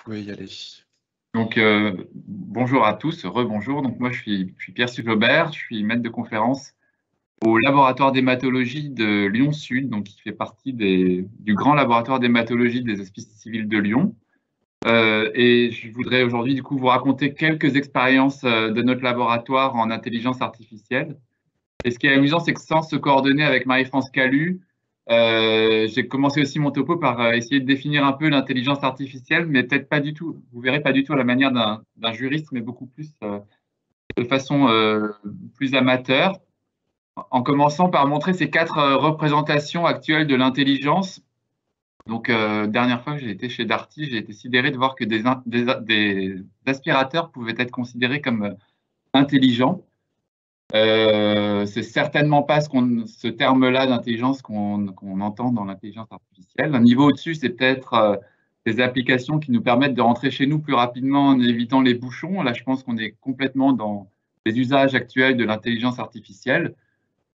pouvez y aller. Donc, bonjour à tous, rebonjour. Donc, moi, je suis Pierre Sugobert, je suis maître de conférence au laboratoire d'hématologie de Lyon-Sud, donc qui fait partie du grand laboratoire d'hématologie des Hospices civils de Lyon. Et je voudrais aujourd'hui, du coup, vous raconter quelques expériences de notre laboratoire en intelligence artificielle. Et ce qui est amusant, c'est que sans se coordonner avec Marie-France Calu, j'ai commencé aussi mon topo par essayer de définir un peu l'intelligence artificielle, mais peut-être pas du tout, vous verrez pas du tout à la manière d'un juriste, mais beaucoup plus de façon plus amateur, en commençant par montrer ces quatre représentations actuelles de l'intelligence. Donc, dernière fois que j'ai été chez Darty, j'ai été sidéré de voir que des aspirateurs pouvaient être considérés comme intelligents. C'est certainement pas ce terme-là d'intelligence qu'on entend dans l'intelligence artificielle. Un niveau au-dessus, c'est peut-être des applications qui nous permettent de rentrer chez nous plus rapidement en évitant les bouchons. Là, je pense qu'on est complètement dans les usages actuels de l'intelligence artificielle.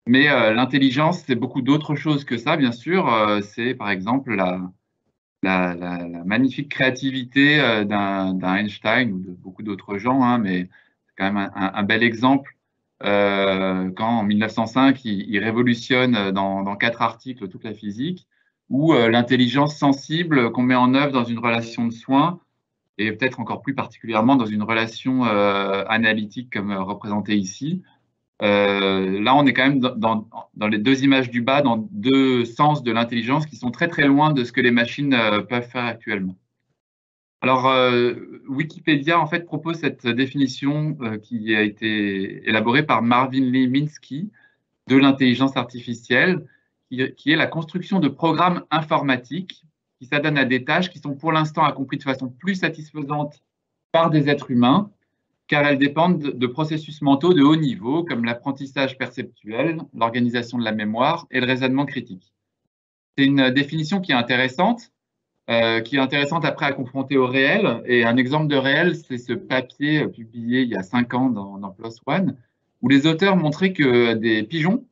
Mais l'intelligence, c'est beaucoup d'autres choses que ça, bien sûr. C'est par exemple la magnifique créativité d'un Einstein ou de beaucoup d'autres gens, hein, mais c'est quand même un bel exemple. Quand en 1905, il révolutionne dans 4 articles toute la physique, ou l'intelligence sensible qu'on met en œuvre dans une relation de soins, et peut-être encore plus particulièrement dans une relation analytique comme représentée ici. Là, on est quand même dans les deux images du bas, dans deux sens de l'intelligence qui sont très très loin de ce que les machines peuvent faire actuellement. Alors, Wikipédia, en fait, propose cette définition qui a été élaborée par Marvin Lee Minsky de l'intelligence artificielle, qui est la construction de programmes informatiques qui s'adonnent à des tâches qui sont pour l'instant accomplies de façon plus satisfaisante par des êtres humains, car elles dépendent de processus mentaux de haut niveau, comme l'apprentissage perceptuel, l'organisation de la mémoire et le raisonnement critique. C'est une définition qui est intéressante après à confronter au réel. Et un exemple de réel, c'est ce papier publié il y a 5 ans dans PLOS ONE, où les auteurs montraient que des pigeons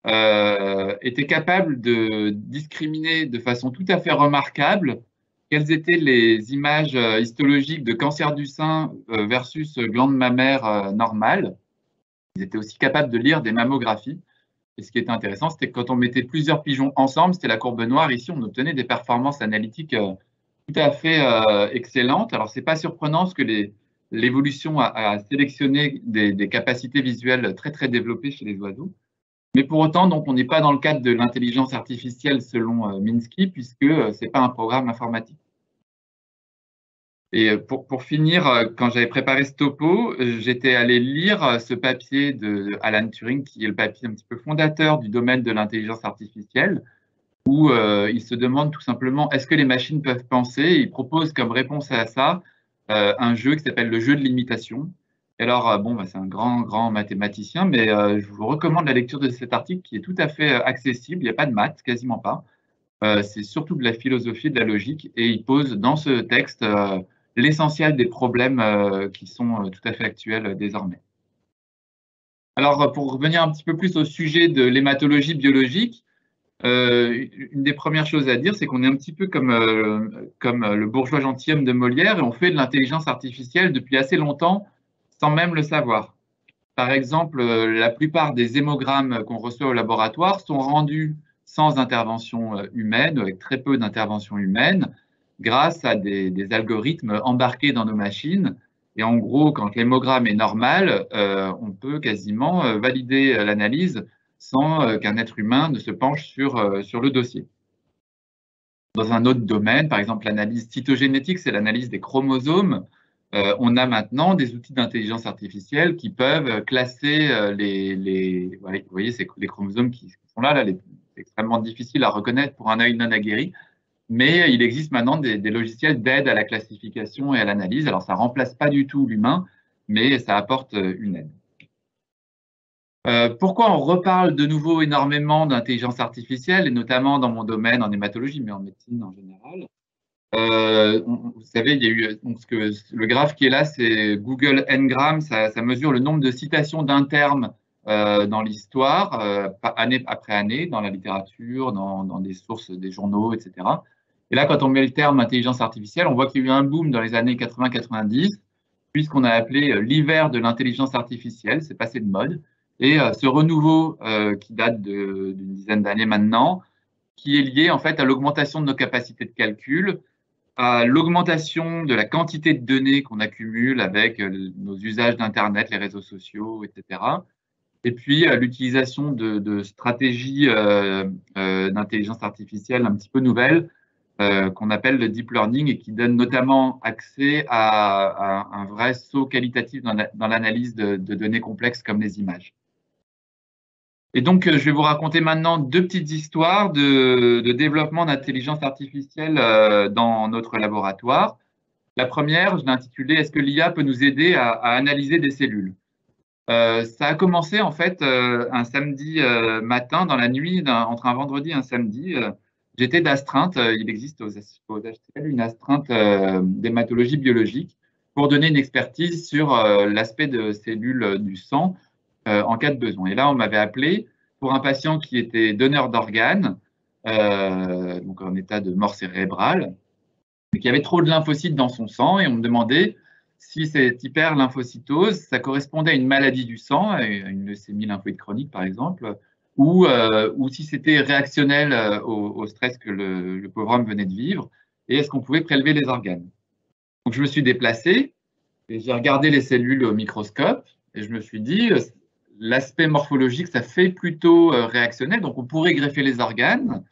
étaient capables de discriminer de façon tout à fait remarquable quelles étaient les images histologiques de cancer du sein versus glande mammaire normale. Ils étaient aussi capables de lire des mammographies. Et ce qui était intéressant, c'était que quand on mettait plusieurs pigeons ensemble, c'était la courbe noire. Ici, on obtenait des performances analytiques tout à fait excellentes. Alors, ce n'est pas surprenant parce que l'évolution a sélectionné des capacités visuelles très, très développées chez les oiseaux. Mais pour autant, donc, on n'est pas dans le cadre de l'intelligence artificielle selon Minsky, puisque ce n'est pas un programme informatique. Et pour finir, quand j'avais préparé ce topo, j'étais allé lire ce papier de Alan Turing, qui est le papier un petit peu fondateur du domaine de l'intelligence artificielle, où il se demande tout simplement est-ce que les machines peuvent penser, et il propose comme réponse à ça un jeu qui s'appelle le jeu de l'imitation. Et alors, bon, c'est un grand mathématicien, mais je vous recommande la lecture de cet article qui est tout à fait accessible. Il n'y a pas de maths, quasiment pas. C'est surtout de la philosophie, de la logique, et il pose dans ce texte l'essentiel des problèmes qui sont tout à fait actuels désormais. Alors, pour revenir un petit peu plus au sujet de l'hématologie biologique, une des premières choses à dire, c'est qu'on est un petit peu comme le bourgeois gentilhomme de Molière, et on fait de l'intelligence artificielle depuis assez longtemps sans même le savoir. Par exemple, la plupart des hémogrammes qu'on reçoit au laboratoire sont rendus sans intervention humaine, avec très peu d'intervention humaine, grâce à des algorithmes embarqués dans nos machines. Et en gros, quand l'hémogramme est normal, on peut quasiment valider l'analyse sans qu'un être humain ne se penche sur le dossier. Dans un autre domaine, par exemple l'analyse cytogénétique, c'est l'analyse des chromosomes, on a maintenant des outils d'intelligence artificielle qui peuvent classer vous voyez, c'est les chromosomes qui sont là, c'est extrêmement difficile à reconnaître pour un œil non aguerri, mais il existe maintenant des logiciels d'aide à la classification et à l'analyse. Alors, ça ne remplace pas du tout l'humain, mais ça apporte une aide. Pourquoi on reparle de nouveau énormément d'intelligence artificielle, et notamment dans mon domaine en hématologie, mais en médecine en général? Vous savez, il y a eu le graphe qui est là, c'est Google Ngram, ça mesure le nombre de citations d'un terme dans l'histoire, année après année, dans la littérature, dans des sources, des journaux, etc. Et là, quand on met le terme intelligence artificielle, on voit qu'il y a eu un boom dans les années 80-90, puisqu'on a appelé l'hiver de l'intelligence artificielle, c'est passé de mode. Et ce renouveau qui date d'une dizaine d'années maintenant, qui est lié en fait à l'augmentation de nos capacités de calcul, à l'augmentation de la quantité de données qu'on accumule avec nos usages d'Internet, les réseaux sociaux, etc. Et puis l'utilisation de stratégies d'intelligence artificielle un petit peu nouvelles qu'on appelle le deep learning et qui donnent notamment accès à un vrai saut qualitatif dans l'analyse de données complexes comme les images. Et donc, je vais vous raconter maintenant deux petites histoires de développement d'intelligence artificielle dans notre laboratoire. La première, je l'ai intitulée « Est-ce que l'IA peut nous aider à analyser des cellules ?» Ça a commencé en fait un samedi matin, dans la nuit, entre un vendredi et un samedi. J'étais d'astreinte, il existe aux HTL une astreinte d'hématologie biologique pour donner une expertise sur l'aspect de cellules du sang en cas de besoin. Et là, on m'avait appelé pour un patient qui était donneur d'organes, donc en état de mort cérébrale, et qui avait trop de lymphocytes dans son sang, et on me demandait si cette hyperlymphocytose, ça correspondait à une maladie du sang, à une leucémie lymphoïde chronique par exemple, ou si c'était réactionnel au stress que le pauvre homme venait de vivre, et est-ce qu'on pouvait prélever les organes. Donc je me suis déplacé, et j'ai regardé les cellules au microscope, et je me suis dit, l'aspect morphologique, ça fait plutôt réactionnel, donc on pourrait greffer les organes,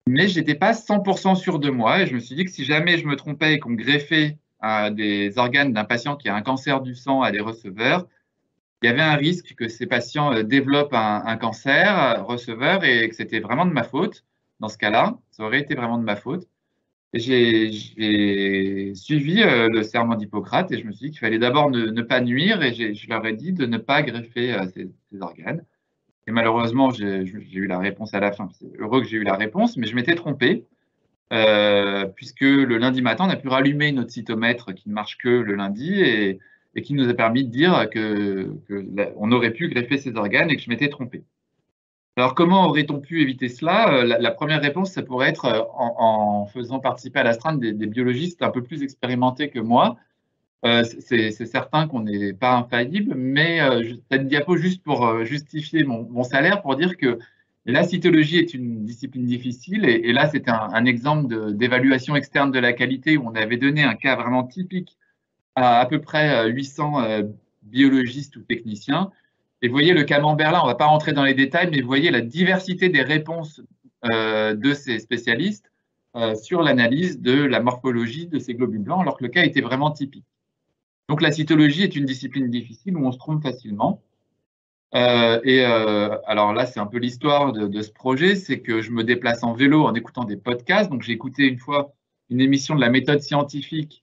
mais je n'étais pas 100% sûr de moi, et je me suis dit que si jamais je me trompais et qu'on greffait des organes d'un patient qui a un cancer du sang à des receveurs, il y avait un risque que ces patients développent un cancer receveur et que c'était vraiment de ma faute. Dans ce cas-là, ça aurait été vraiment de ma faute. J'ai suivi le serment d'Hippocrate et je me suis dit qu'il fallait d'abord ne pas nuire et je leur ai dit de ne pas greffer ces organes. Et malheureusement, j'ai eu la réponse à la fin. C'est heureux que j'ai eu la réponse, mais je m'étais trompé. Puisque le lundi matin, on a pu rallumer notre cytomètre qui ne marche que le lundi et qui nous a permis de dire qu'on aurait pu greffer ces organes et que je m'étais trompé. Alors, comment aurait-on pu éviter cela? La première réponse, ça pourrait être en faisant participer à l'astreinte des biologistes un peu plus expérimentés que moi. C'est certain qu'on n'est pas infaillible, mais cette diapo juste pour justifier mon salaire, pour dire que la cytologie est une discipline difficile, et là, c'était un exemple d'évaluation externe de la qualité où on avait donné un cas vraiment typique à peu près 800 biologistes ou techniciens. Et vous voyez le camembert là, on ne va pas rentrer dans les détails, mais vous voyez la diversité des réponses de ces spécialistes sur l'analyse de la morphologie de ces globules blancs, alors que le cas était vraiment typique. Donc la cytologie est une discipline difficile où on se trompe facilement. Alors là, c'est un peu l'histoire de ce projet, c'est que je me déplace en vélo en écoutant des podcasts. Donc j'ai écouté une fois une émission de la méthode scientifique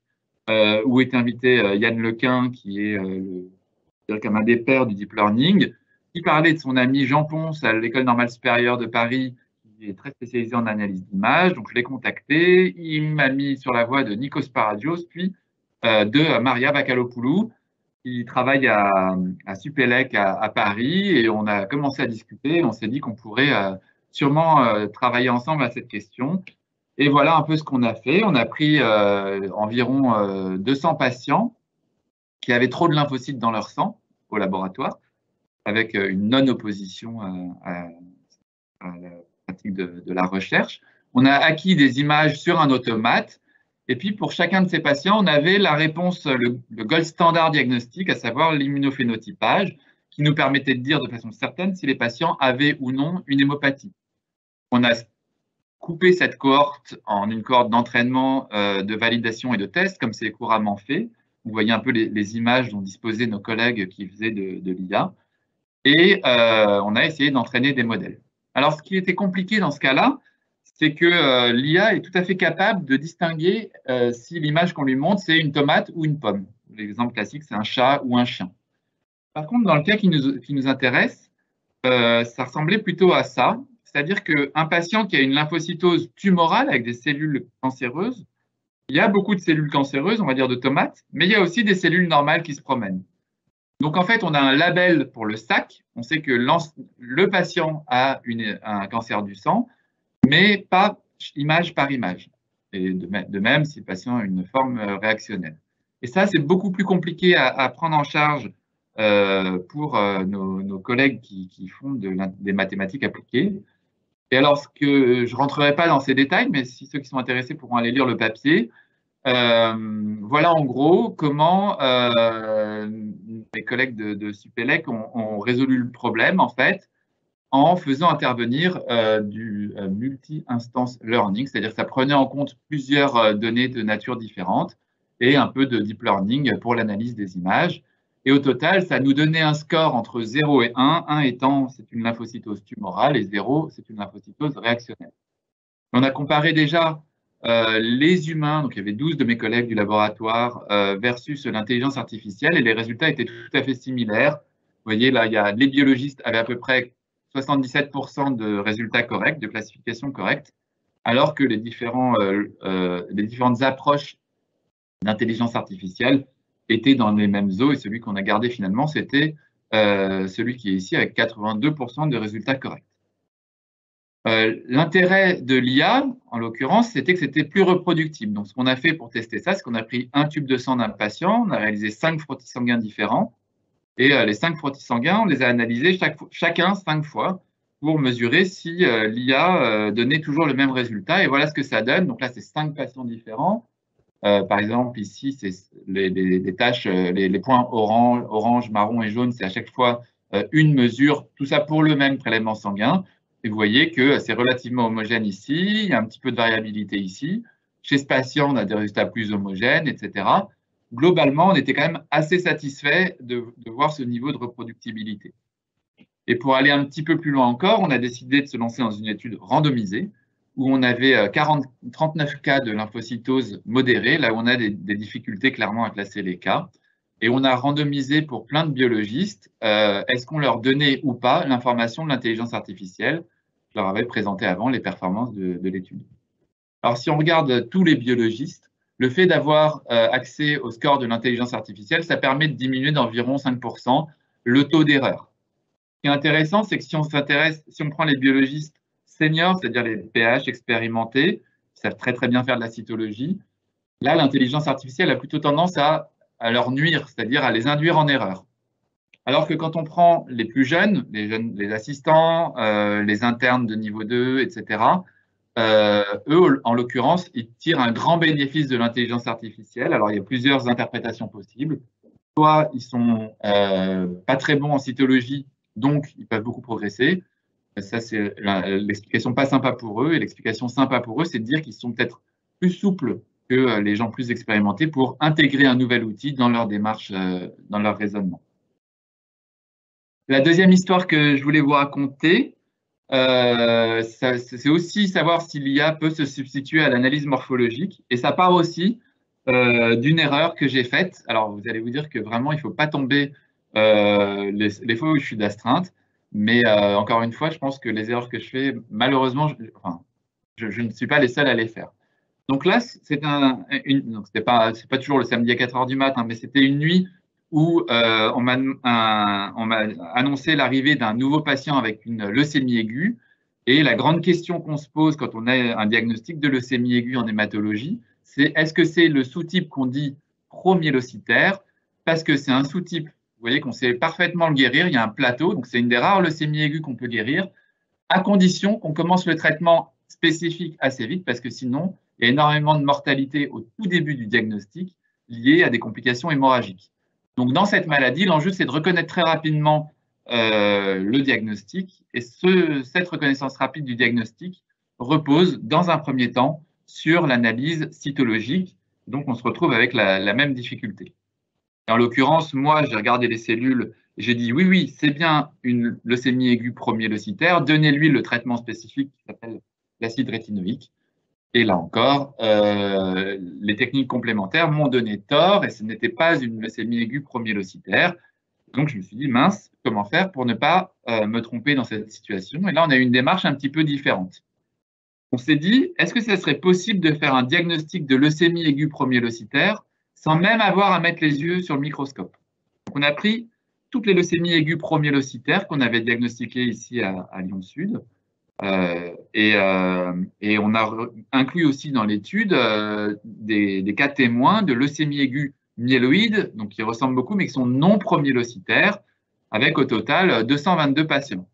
où était invité Yann Lequin, qui est comme un des pères du deep learning, qui parlait de son ami Jean Ponce à l'École normale supérieure de Paris, qui est très spécialisé en analyse d'images. Donc je l'ai contacté, il m'a mis sur la voie de Nikos Paradios, puis de Maria Bakalopoulou, qui travaille à Supélec à Paris, et on a commencé à discuter. On s'est dit qu'on pourrait sûrement travailler ensemble à cette question. Et voilà un peu ce qu'on a fait. On a pris environ 200 patients qui avaient trop de lymphocytes dans leur sang au laboratoire, avec une non-opposition à la pratique de la recherche. On a acquis des images sur un automate. Et puis, pour chacun de ces patients, on avait la réponse, le gold standard diagnostique, à savoir l'immunophénotypage, qui nous permettait de dire de façon certaine si les patients avaient ou non une hémopathie. On a coupé cette cohorte en une cohorte d'entraînement, de validation et de test, comme c'est couramment fait. Vous voyez un peu les images dont disposaient nos collègues qui faisaient de l'IA. Et on a essayé d'entraîner des modèles. Alors, ce qui était compliqué dans ce cas-là, c'est que l'IA est tout à fait capable de distinguer si l'image qu'on lui montre, c'est une tomate ou une pomme. L'exemple classique, c'est un chat ou un chien. Par contre, dans le cas qui nous intéresse, ça ressemblait plutôt à ça. C'est-à-dire qu'un patient qui a une lymphocytose tumorale avec des cellules cancéreuses, il y a beaucoup de cellules cancéreuses, on va dire de tomates, mais il y a aussi des cellules normales qui se promènent. Donc, en fait, on a un label pour le SAC. On sait que le patient a un cancer du sang, mais pas image par image. et de même si le patient a une forme réactionnelle. Et ça, c'est beaucoup plus compliqué à prendre en charge pour nos collègues qui font des mathématiques appliquées. Et alors, je ne rentrerai pas dans ces détails, mais si ceux qui sont intéressés pourront aller lire le papier. Voilà en gros comment mes collègues de Supélec ont résolu le problème, en fait, en faisant intervenir du multi-instance learning, c'est-à-dire que ça prenait en compte plusieurs données de nature différente et un peu de deep learning pour l'analyse des images. Et au total, ça nous donnait un score entre 0 et 1, 1 étant c'est une lymphocytose tumorale et 0 c'est une lymphocytose réactionnelle. On a comparé déjà les humains, donc il y avait 12 de mes collègues du laboratoire, versus l'intelligence artificielle, et les résultats étaient tout à fait similaires. Vous voyez, là, les biologistes avaient à peu près 77% de résultats corrects, de classification correcte, alors que les différentes approches d'intelligence artificielle étaient dans les mêmes eaux, et celui qu'on a gardé finalement, c'était celui qui est ici avec 82% de résultats corrects. L'intérêt de l'IA, en l'occurrence, c'était que c'était plus reproductible. Donc, ce qu'on a fait pour tester ça, c'est qu'on a pris un tube de sang d'un patient, on a réalisé 5 frottis sanguins différents, et les 5 frottis sanguins, on les a analysés chacun 5 fois pour mesurer si l'IA donnait toujours le même résultat. Et voilà ce que ça donne. Donc là, c'est 5 patients différents. Par exemple, ici, c'est les taches, les points orange, marron et jaune, c'est à chaque fois une mesure, tout ça pour le même prélèvement sanguin. Et vous voyez que c'est relativement homogène ici, il y a un petit peu de variabilité ici. Chez ce patient, on a des résultats plus homogènes, etc. Globalement, on était quand même assez satisfait de voir ce niveau de reproductibilité. Et pour aller un petit peu plus loin encore, on a décidé de se lancer dans une étude randomisée où on avait 39 cas de lymphocytose modérée, là où on a des difficultés clairement à classer les cas. Et on a randomisé pour plein de biologistes, est-ce qu'on leur donnait ou pas l'information de l'intelligence artificielle? Je leur avais présenté avant les performances de l'étude. Alors, si on regarde tous les biologistes, le fait d'avoir accès au score de l'intelligence artificielle, ça permet de diminuer d'environ 5% le taux d'erreur. Ce qui est intéressant, c'est que si on prend les biologistes seniors, c'est-à-dire les PH expérimentés, qui savent très très bien faire de la cytologie, là, l'intelligence artificielle a plutôt tendance à leur nuire, c'est-à-dire à les induire en erreur. Alors que quand on prend les plus jeunes, les assistants, les internes de niveau 2, etc., eux, en l'occurrence, ils tirent un grand bénéfice de l'intelligence artificielle. Alors, il y a plusieurs interprétations possibles. Soit ils sont pas très bons en cytologie, donc ils peuvent beaucoup progresser. Ça, c'est l'explication pas sympa pour eux. Et l'explication sympa pour eux, c'est de dire qu'ils sont peut-être plus souples que les gens plus expérimentés pour intégrer un nouvel outil dans leur démarche, dans leur raisonnement. La deuxième histoire que je voulais vous raconter, c'est aussi savoir si l'IA peut se substituer à l'analyse morphologique. Et ça part aussi d'une erreur que j'ai faite. Alors, vous allez vous dire que vraiment, il ne faut pas tomber les fois où je suis d'astreinte. Mais encore une fois, je pense que les erreurs que je fais, malheureusement, je ne suis pas les seuls à les faire. Donc là, c'est pas toujours le samedi à 4 h du matin, mais c'était une nuit où on m'a annoncé l'arrivée d'un nouveau patient avec une leucémie aiguë. Et la grande question qu'on se pose quand on a un diagnostic de leucémie aiguë en hématologie, c'est est-ce que c'est le sous-type qu'on dit promyélocitaire, parce que c'est un sous-type, vous voyez, qu'on sait parfaitement le guérir, il y a un plateau, donc c'est une des rares leucémies aiguës qu'on peut guérir, à condition qu'on commence le traitement spécifique assez vite, parce que sinon, il y a énormément de mortalité au tout début du diagnostic liée à des complications hémorragiques. Donc, dans cette maladie, l'enjeu, c'est de reconnaître très rapidement le diagnostic. Et cette reconnaissance rapide du diagnostic repose, dans un premier temps, sur l'analyse cytologique. Donc, on se retrouve avec la même difficulté. Et en l'occurrence, moi, j'ai regardé les cellules et j'ai dit, oui, c'est bien une leucémie aiguë promyélocitaire. Donnez-lui le traitement spécifique qui s'appelle l'acide rétinoïque. Et là encore, les techniques complémentaires m'ont donné tort et ce n'était pas une leucémie aiguë promyélocitaire. Donc, je me suis dit, mince, comment faire pour ne pas me tromper dans cette situation? Et là, on a eu une démarche un petit peu différente. On s'est dit, est-ce que ça serait possible de faire un diagnostic de leucémie aiguë promyélocitaire sans même avoir à mettre les yeux sur le microscope? Donc, on a pris toutes les leucémies aiguës promyélocitaires qu'on avait diagnostiquées ici à Lyon Sud. Et on a inclus aussi dans l'étude des cas témoins de leucémie aiguë myéloïde, donc qui ressemblent beaucoup, mais qui sont non promyélocytaires, avec au total 222 patients.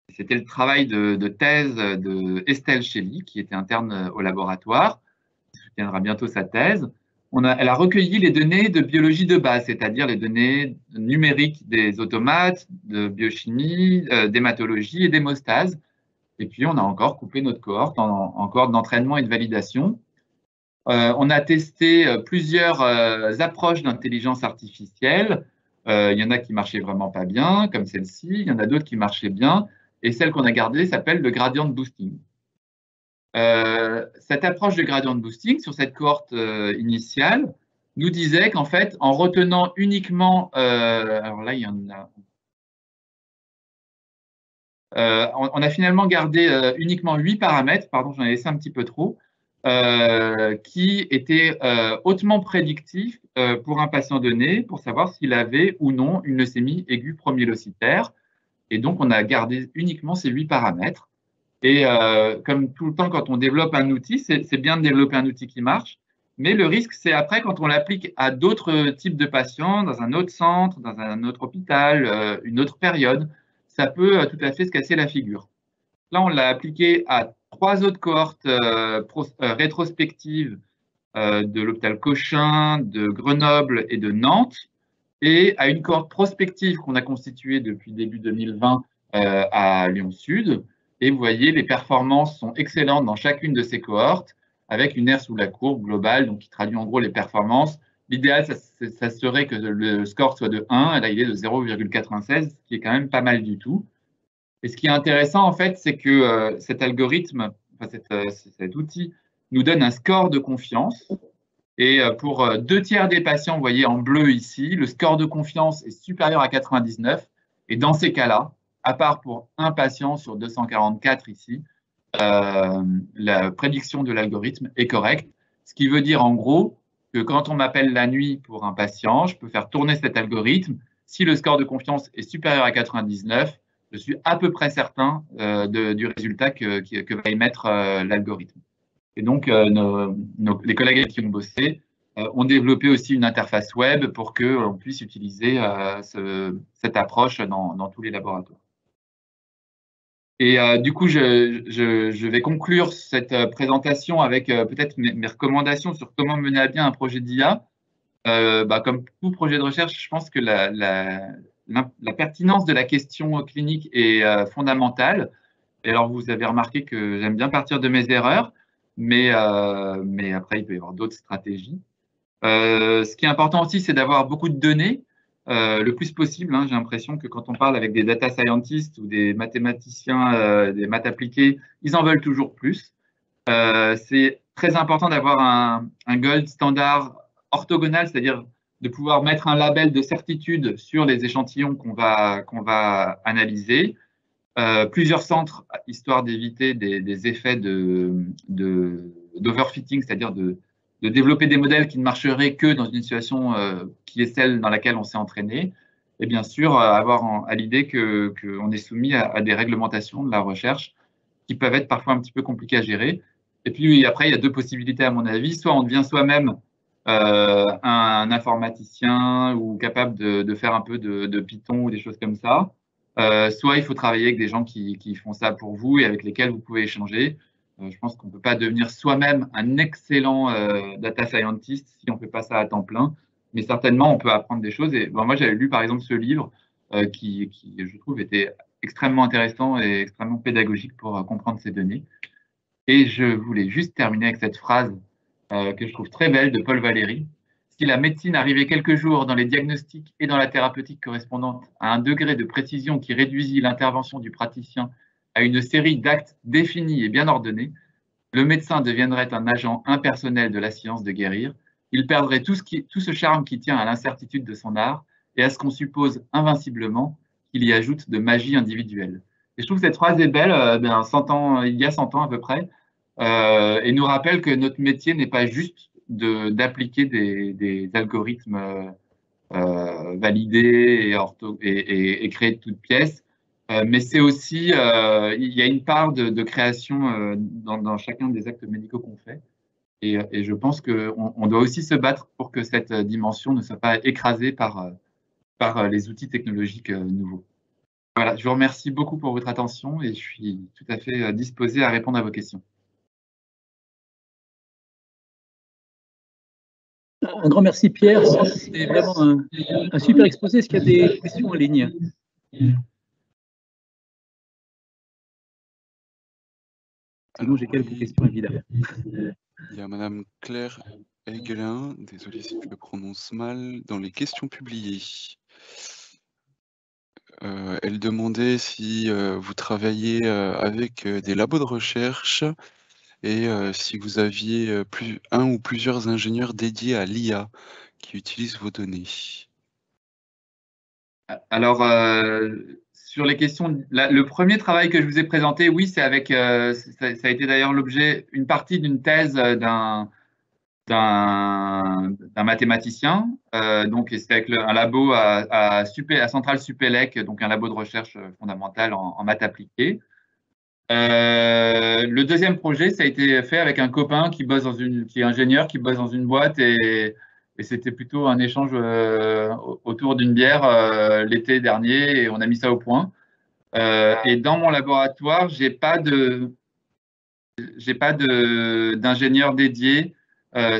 C'était le travail de thèse de Estelle Chély, qui était interne au laboratoire, qui soutiendra bientôt sa thèse. Elle a recueilli les données de biologie de base, c'est-à-dire les données numériques des automates, de biochimie, d'hématologie et d'hémostase. Et puis, on a encore coupé notre cohorte en cohorte d'entraînement et de validation. On a testé plusieurs approches d'intelligence artificielle. Il y en a qui marchaient vraiment pas bien, comme celle-ci. Il y en a d'autres qui marchaient bien. Et celle qu'on a gardée s'appelle le gradient boosting. Cette approche de gradient boosting sur cette cohorte initiale nous disait qu'en fait, en retenant uniquement, alors là, il y en a. On a finalement gardé uniquement 8 paramètres, pardon, j'en ai laissé un petit peu trop, qui étaient hautement prédictifs pour un patient donné pour savoir s'il avait ou non une leucémie aiguë promyélocytaire. Et donc, on a gardé uniquement ces 8 paramètres. Et comme tout le temps, quand on développe un outil, c'est bien de développer un outil qui marche, mais le risque, c'est après quand on l'applique à d'autres types de patients, dans un autre centre, dans un autre hôpital, une autre période, ça peut tout à fait se casser la figure. Là, on l'a appliqué à 3 autres cohortes rétrospectives de l'hôpital Cochin, de Grenoble et de Nantes, et à une cohorte prospective qu'on a constituée depuis début 2020 à Lyon Sud. Et vous voyez, les performances sont excellentes dans chacune de ces cohortes, avec une R sous la courbe globale, donc qui traduit en gros les performances. L'idéal, ça serait que le score soit de 1, et là, il est de 0,96, ce qui est quand même pas mal du tout. Et ce qui est intéressant, en fait, c'est que cet algorithme, enfin, cet outil, nous donne un score de confiance. Et pour 2 tiers des patients, vous voyez en bleu ici, le score de confiance est supérieur à 99. Et dans ces cas-là, à part pour un patient sur 244 ici, la prédiction de l'algorithme est correcte. Ce qui veut dire en gros que quand on m'appelle la nuit pour un patient, je peux faire tourner cet algorithme. Si le score de confiance est supérieur à 99, je suis à peu près certain du résultat que va émettre l'algorithme. Et donc, les collègues avec qui on bossait ont développé aussi une interface web pour qu'on puisse utiliser cette approche dans tous les laboratoires. Et du coup, je vais conclure cette présentation avec peut-être mes recommandations sur comment mener à bien un projet d'IA. Comme tout projet de recherche, je pense que la pertinence de la question clinique est fondamentale. Et alors, vous avez remarqué que j'aime bien partir de mes erreurs, mais après, il peut y avoir d'autres stratégies. Ce qui est important aussi, c'est d'avoir beaucoup de données, le plus possible. J'ai l'impression que quand on parle avec des data scientists ou des mathématiciens, des maths appliquées, ils en veulent toujours plus. C'est très important d'avoir un gold standard orthogonal, c'est-à-dire de pouvoir mettre un label de certitude sur les échantillons qu'on va analyser. Plusieurs centres, histoire d'éviter des effets d'overfitting, c'est-à-dire de développer des modèles qui ne marcheraient que dans une situation qui est celle dans laquelle on s'est entraîné. Et bien sûr, avoir à l'idée qu'on est soumis à des réglementations de la recherche qui peuvent être parfois un petit peu compliquées à gérer. Et puis après, il y a 2 possibilités à mon avis. Soit on devient soi-même un informaticien ou capable de faire un peu de Python ou des choses comme ça. Soit il faut travailler avec des gens qui font ça pour vous et avec lesquels vous pouvez échanger. Je pense qu'on ne peut pas devenir soi-même un excellent data scientist si on ne fait pas ça à temps plein, mais certainement on peut apprendre des choses. Et moi, j'avais lu par exemple ce livre qui, je trouve, était extrêmement intéressant et extrêmement pédagogique pour comprendre ces données. Et je voulais juste terminer avec cette phrase que je trouve très belle de Paul Valéry. Si la médecine arrivait quelques jours dans les diagnostics et dans la thérapeutique correspondante à un degré de précision qui réduisit l'intervention du praticien à une série d'actes définis et bien ordonnés, le médecin deviendrait un agent impersonnel de la science de guérir. Il perdrait tout ce charme qui tient à l'incertitude de son art et à ce qu'on suppose invinciblement qu'il y ajoute de magie individuelle. Et je trouve que cette phrase est belle, il y a 100 ans à peu près, et nous rappelle que notre métier n'est pas juste d'appliquer des algorithmes validés et créés de toutes pièces. Mais c'est aussi, il y a une part de création dans chacun des actes médicaux qu'on fait. Et je pense qu'on doit aussi se battre pour que cette dimension ne soit pas écrasée par les outils technologiques nouveaux. Voilà, je vous remercie beaucoup pour votre attention et je suis tout à fait disposé à répondre à vos questions. Un grand merci Pierre, c'est vraiment un super exposé. Est-ce qu'il y a des questions en ligne? Sinon j'ai quelques questions évidemment. Il y a Madame Claire Aigelin, désolé si je le prononce mal, dans les questions publiées. Elle demandait si vous travaillez avec des labos de recherche et si vous aviez un ou plusieurs ingénieurs dédiés à l'IA qui utilisent vos données. Alors, sur les questions, le premier travail que je vous ai présenté, oui, c'est avec, ça a été d'ailleurs l'objet, une partie d'une thèse d'un mathématicien. Donc, c'était avec un labo à Centrale Supélec, donc un labo de recherche fondamentale en maths appliquées. Le deuxième projet, ça a été fait avec un copain qui est ingénieur, qui bosse dans une boîte et c'était plutôt un échange autour d'une bière l'été dernier et on a mis ça au point. Et dans mon laboratoire, j'ai pas d'ingénieur dédié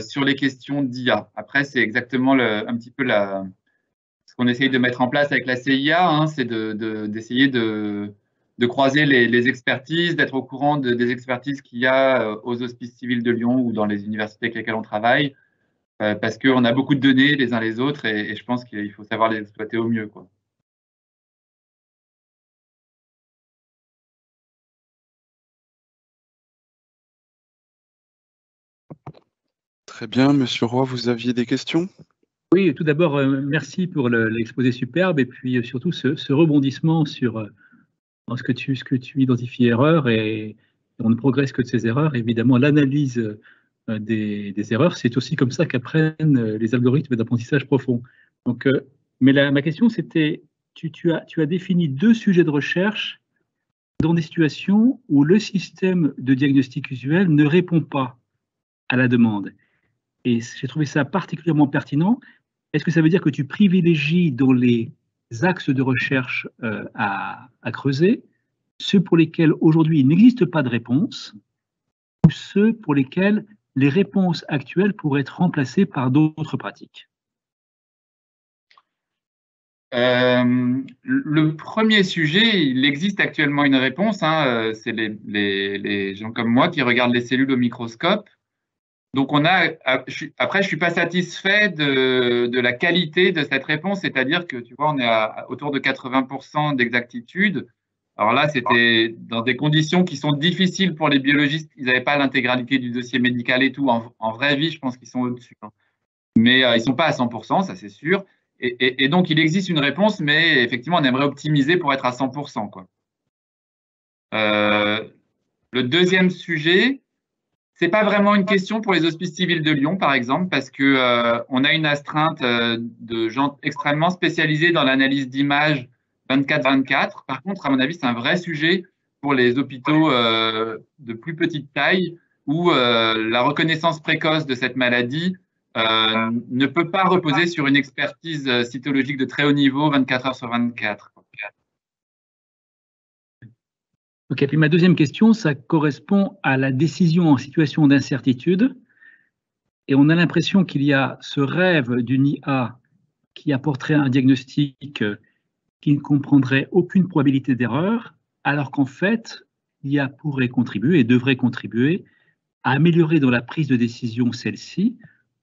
sur les questions d'IA. Après, c'est exactement un petit peu ce qu'on essaye de mettre en place avec la CIA, hein, c'est d'essayer de croiser les expertises, d'être au courant des expertises qu'il y a aux Hospices civils de Lyon ou dans les universités avec lesquelles on travaille, parce qu'on a beaucoup de données les uns les autres et je pense qu'il faut savoir les exploiter au mieux, quoi. Très bien, Monsieur Roy, vous aviez des questions? Oui, tout d'abord, merci pour l'exposé superbe et puis surtout ce rebondissement sur ce que tu identifies erreur et on ne progresse que de ces erreurs. Évidemment, l'analyse des erreurs, c'est aussi comme ça qu'apprennent les algorithmes d'apprentissage profond. Donc, mais ma question, c'était, tu as défini 2 sujets de recherche dans des situations où le système de diagnostic visuel ne répond pas à la demande. Et j'ai trouvé ça particulièrement pertinent. Est-ce que ça veut dire que tu privilégies dans les axes de recherche à creuser ceux pour lesquels aujourd'hui il n'existe pas de réponse ou ceux pour lesquels les réponses actuelles pourraient être remplacées par d'autres pratiques? Le premier sujet, il existe actuellement une réponse, hein, c'est les gens comme moi qui regardent les cellules au microscope. Donc, après, je suis pas satisfait de la qualité de cette réponse, c'est-à-dire que, tu vois, on est autour de 80% d'exactitude. Alors là, c'était dans des conditions qui sont difficiles pour les biologistes. Ils n'avaient pas l'intégralité du dossier médical et tout. En vraie vie, je pense qu'ils sont au-dessus, hein. Mais ils ne sont pas à 100%, ça c'est sûr. Et donc, il existe une réponse, mais effectivement, on aimerait optimiser pour être à 100%, quoi. Le deuxième sujet, c'est pas vraiment une question pour les Hospices civils de Lyon, par exemple, parce que on a une astreinte de gens extrêmement spécialisés dans l'analyse d'images 24/24. Par contre, à mon avis, c'est un vrai sujet pour les hôpitaux de plus petite taille où la reconnaissance précoce de cette maladie ne peut pas reposer sur une expertise cytologique de très haut niveau 24 heures sur 24. Ok, puis ma deuxième question, ça correspond à la décision en situation d'incertitude. Et on a l'impression qu'il y a ce rêve d'une IA qui apporterait un diagnostic qui ne comprendrait aucune probabilité d'erreur, alors qu'en fait, l'IA pourrait contribuer et devrait contribuer à améliorer dans la prise de décision celle-ci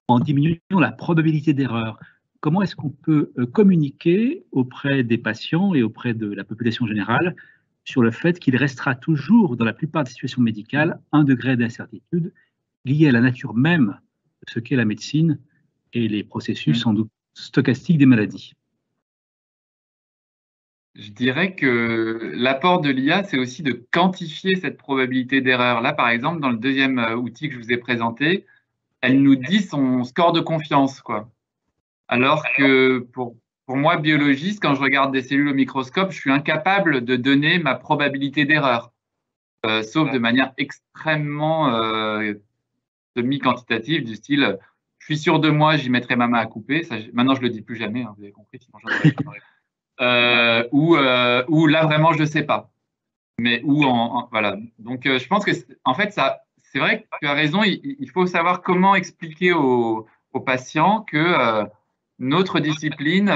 en diminuant la probabilité d'erreur. Comment est-ce qu'on peut communiquer auprès des patients et auprès de la population générale sur le fait qu'il restera toujours, dans la plupart des situations médicales, un degré d'incertitude lié à la nature même de ce qu'est la médecine et les processus sans doute stochastiques des maladies? Je dirais que l'apport de l'IA, c'est aussi de quantifier cette probabilité d'erreur. Là, par exemple, dans le deuxième outil que je vous ai présenté, elle nous dit son score de confiance, quoi. Alors que pour moi, biologiste, quand je regarde des cellules au microscope, je suis incapable de donner ma probabilité d'erreur, sauf de manière extrêmement semi-quantitative, du style je suis sûr de moi, j'y mettrai ma main à couper. Ça, maintenant, je le dis plus jamais, hein, vous avez compris, sinon j'en aurais pas. Ou là, vraiment, je ne sais pas. Mais voilà. Donc, je pense que, en fait, c'est vrai que tu as raison, il faut savoir comment expliquer aux patients que notre discipline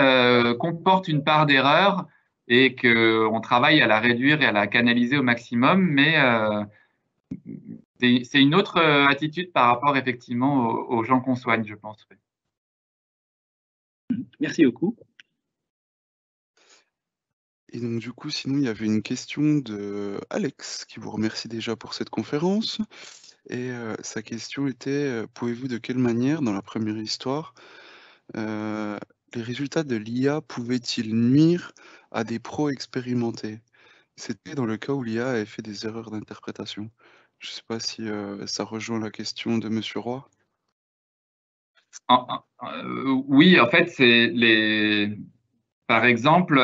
comporte une part d'erreur et qu'on travaille à la réduire et à la canaliser au maximum, mais c'est une autre attitude par rapport effectivement aux gens qu'on soigne, je pense. Merci beaucoup. Et donc du coup, sinon, il y avait une question de Alex qui vous remercie déjà pour cette conférence. Et sa question était, pouvez-vous de quelle manière, dans la première histoire, les résultats de l'IA pouvaient-ils nuire à des pros expérimentés? C'était dans le cas où l'IA avait fait des erreurs d'interprétation. Je ne sais pas si ça rejoint la question de Monsieur Roy. Oui, en fait, par exemple,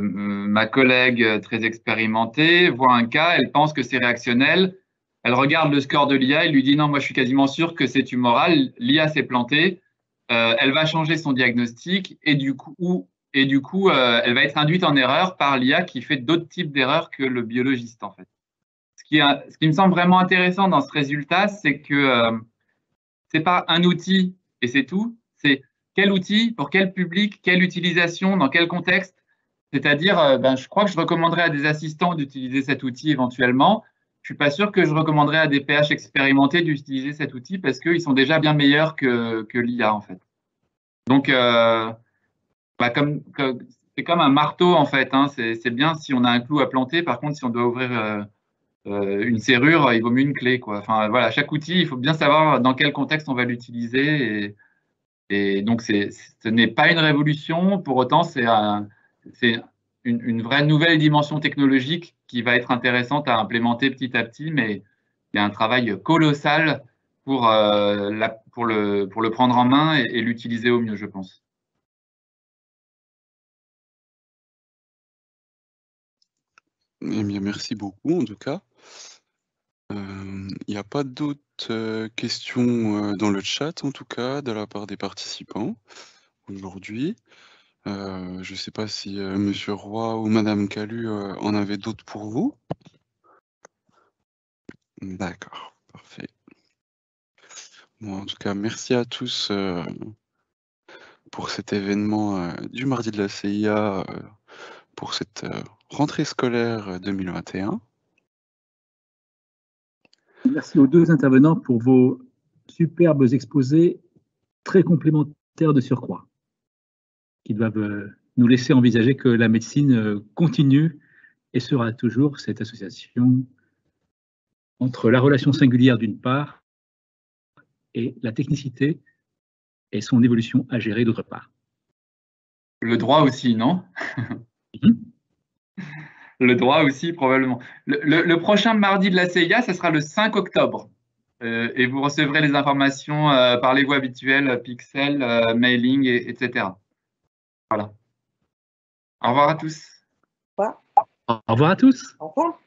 ma collègue très expérimentée voit un cas, elle pense que c'est réactionnel, elle regarde le score de l'IA, elle lui dit non, moi je suis quasiment sûr que c'est tumoral, l'IA s'est plantée, elle va changer son diagnostic et du coup, elle va être induite en erreur par l'IA qui fait d'autres types d'erreurs que le biologiste en fait. Ce qui me semble vraiment intéressant dans ce résultat, c'est que c'est pas un outil et c'est tout, c'est quel outil, pour quel public, quelle utilisation, dans quel contexte. C'est-à-dire, je crois que je recommanderais à des assistants d'utiliser cet outil éventuellement. Je ne suis pas sûr que je recommanderais à des PH expérimentés d'utiliser cet outil parce qu'ils sont déjà bien meilleurs que l'IA en fait. Donc, c'est comme un marteau en fait. Hein. C'est bien si on a un clou à planter. Par contre, si on doit ouvrir une serrure, il vaut mieux une clé, quoi. Enfin, voilà, chaque outil, il faut bien savoir dans quel contexte on va l'utiliser. Et donc, ce n'est pas une révolution. Pour autant, c'est une vraie nouvelle dimension technologique qui va être intéressante à implémenter petit à petit, mais il y a un travail colossal pour le prendre en main et l'utiliser au mieux, je pense. Eh bien, merci beaucoup, en tout cas. Il n'y a pas d'autres questions dans le chat, en tout cas, de la part des participants aujourd'hui. Je ne sais pas si Monsieur Roy ou Madame Calu en avaient d'autres pour vous. D'accord, parfait. Bon, en tout cas, merci à tous pour cet événement du mardi de la CIA pour cette rentrée scolaire 2021. Merci aux deux intervenants pour vos superbes exposés très complémentaires de surcroît, qui doivent nous laisser envisager que la médecine continue et sera toujours cette association entre la relation singulière d'une part et la technicité et son évolution à gérer d'autre part. Le droit aussi, non? Le droit aussi, probablement. Le prochain mardi de la CIA, ce sera le 5 octobre. Et vous recevrez les informations par les voies habituelles, Pixel, mailing, etc. Voilà. Au revoir à tous. Au revoir à tous. Au revoir.